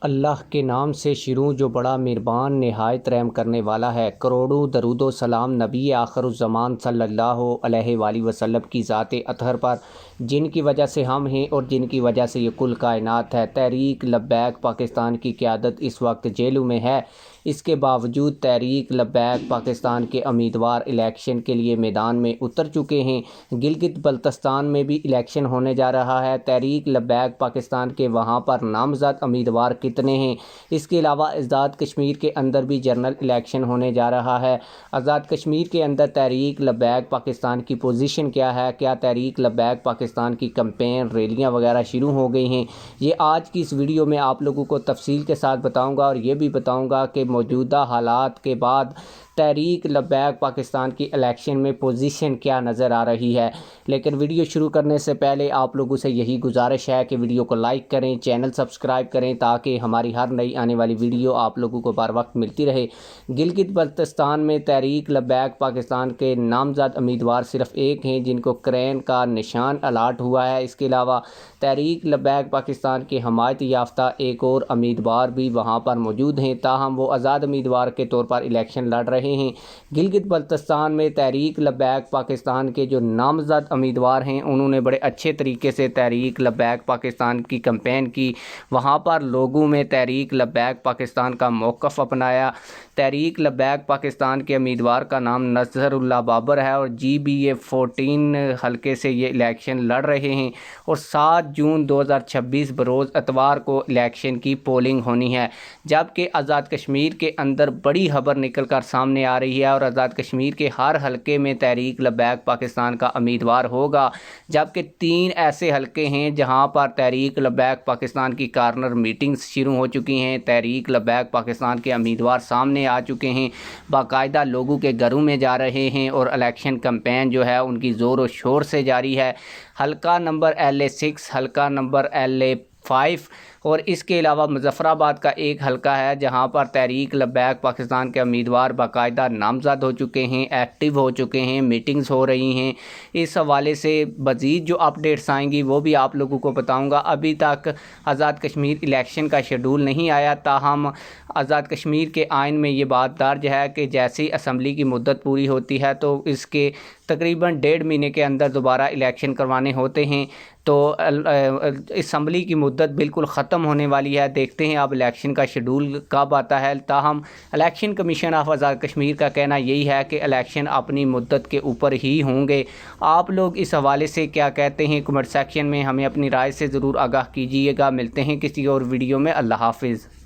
اللہ کے نام سے شروع جو بڑا مہربان نہایت رحم کرنے والا ہے۔ کروڑوں درود و سلام نبی آخر الزمان صلی اللہ علیہ وآلہ وسلم کی ذات اطہر پر، جن کی وجہ سے ہم ہیں اور جن کی وجہ سے یہ کل کائنات ہے۔ تحریک لبیک پاکستان کی قیادت اس وقت جیلوں میں ہے۔ اس کے باوجود تحریک لبیک پاکستان کے امیدوار الیکشن کے لیے میدان میں اتر چکے ہیں۔ گلگت بلتستان میں بھی الیکشن ہونے جا رہا ہے۔ تحریک لبیک پاکستان کے وہاں پر نامزد امیدوار کتنے ہیں؟ اس کے علاوہ آزاد کشمیر کے اندر بھی جنرل الیکشن ہونے جا رہا ہے۔ آزاد کشمیر کے اندر تحریک لبیک پاکستان کی پوزیشن کیا ہے؟ کیا تحریک لبیک پاکستان کی کمپین ریلیاں وغیرہ شروع ہو گئی ہیں؟ یہ آج کی اس ویڈیو میں آپ لوگوں کو تفصیل کے ساتھ بتاؤں گا، اور یہ بھی بتاؤں گا کہ موجودہ حالات کے بعد تحریک لبیک پاکستان کی الیکشن میں پوزیشن کیا نظر آ رہی ہے۔ لیکن ویڈیو شروع کرنے سے پہلے آپ لوگوں سے یہی گزارش ہے کہ ویڈیو کو لائک کریں، چینل سبسکرائب کریں، تاکہ ہماری ہر نئی آنے والی ویڈیو آپ لوگوں کو بر وقت ملتی رہے۔ گلگت بلتستان میں تحریک لبیک پاکستان کے نامزد امیدوار صرف ایک ہیں، جن کو کرین کا نشان الاٹ ہوا ہے۔ اس کے علاوہ تحریک لبیک پاکستان کے حمایت یافتہ ایک اور امیدوار بھی وہاں پر موجود ہیں، تاہم وہ آزاد امیدوار کے طور پر الیکشن لڑ رہے ہیں۔ گلگت بلتستان میں تحریک لبیک پاکستان کے جو نامزد امیدوار ہیں، انہوں نے بڑے اچھے طریقے سے تحریک لبیک پاکستان کی کمپین کی۔ وہاں پر لوگوں میں تحریک لبیک پاکستان کا موقف اپنایا۔ تحریک لبیک پاکستان کے امیدوار کا نام نذر اللہ بابر ہے، اور GB14 حلقے سے یہ الیکشن لڑ رہے ہیں، اور 7 جون 2026 بروز اتوار کو الیکشن کی پولنگ ہونی ہے۔ جبکہ آزاد کشمیر کے اندر بڑی خبر نکل کر سامنے آ رہی ہے، اور آزاد کشمیر کے ہر حلقے میں تحریک لبیک پاکستان کا امیدوار ہوگا، جبکہ 3 ایسے حلقے ہیں جہاں پر تحریک لبیک پاکستان کی کارنر میٹنگز شروع ہو چکی ہیں۔ تحریک لبیک پاکستان کے امیدوار سامنے آ چکے ہیں، باقاعدہ لوگوں کے گھروں میں جا رہے ہیں، اور الیکشن کمپین جو ہے ان کی زور و شور سے جاری ہے۔ حلقہ نمبر LA6، حلقہ نمبر LA5، اور اس کے علاوہ مظفر آباد کا ایک حلقہ ہے جہاں پر تحریک لبیک پاکستان کے امیدوار باقاعدہ نامزد ہو چکے ہیں، ایکٹیو ہو چکے ہیں، میٹنگز ہو رہی ہیں۔ اس حوالے سے مزید جو اپڈیٹس آئیں گی وہ بھی آپ لوگوں کو بتاؤں گا۔ ابھی تک آزاد کشمیر الیکشن کا شیڈول نہیں آیا، تاہم آزاد کشمیر کے آئین میں یہ بات درج ہے کہ جیسی اسمبلی کی مدت پوری ہوتی ہے تو اس کے تقریباً 1.5 مہینے کے اندر دوبارہ الیکشن کروانے ہوتے ہیں۔ تو اسمبلی کی مدت بالکل ختم ہونے والی ہے، دیکھتے ہیں اب الیکشن کا شیڈول کب آتا ہے۔ تاہم election commission of Azad Kashmir کا کہنا یہی ہے کہ الیکشن اپنی مدت کے اوپر ہی ہوں گے۔ آپ لوگ اس حوالے سے کیا کہتے ہیں؟ کمنٹ سیکشن میں ہمیں اپنی رائے سے ضرور آگاہ کیجیے گا۔ ملتے ہیں کسی اور ویڈیو میں۔ اللہ حافظ۔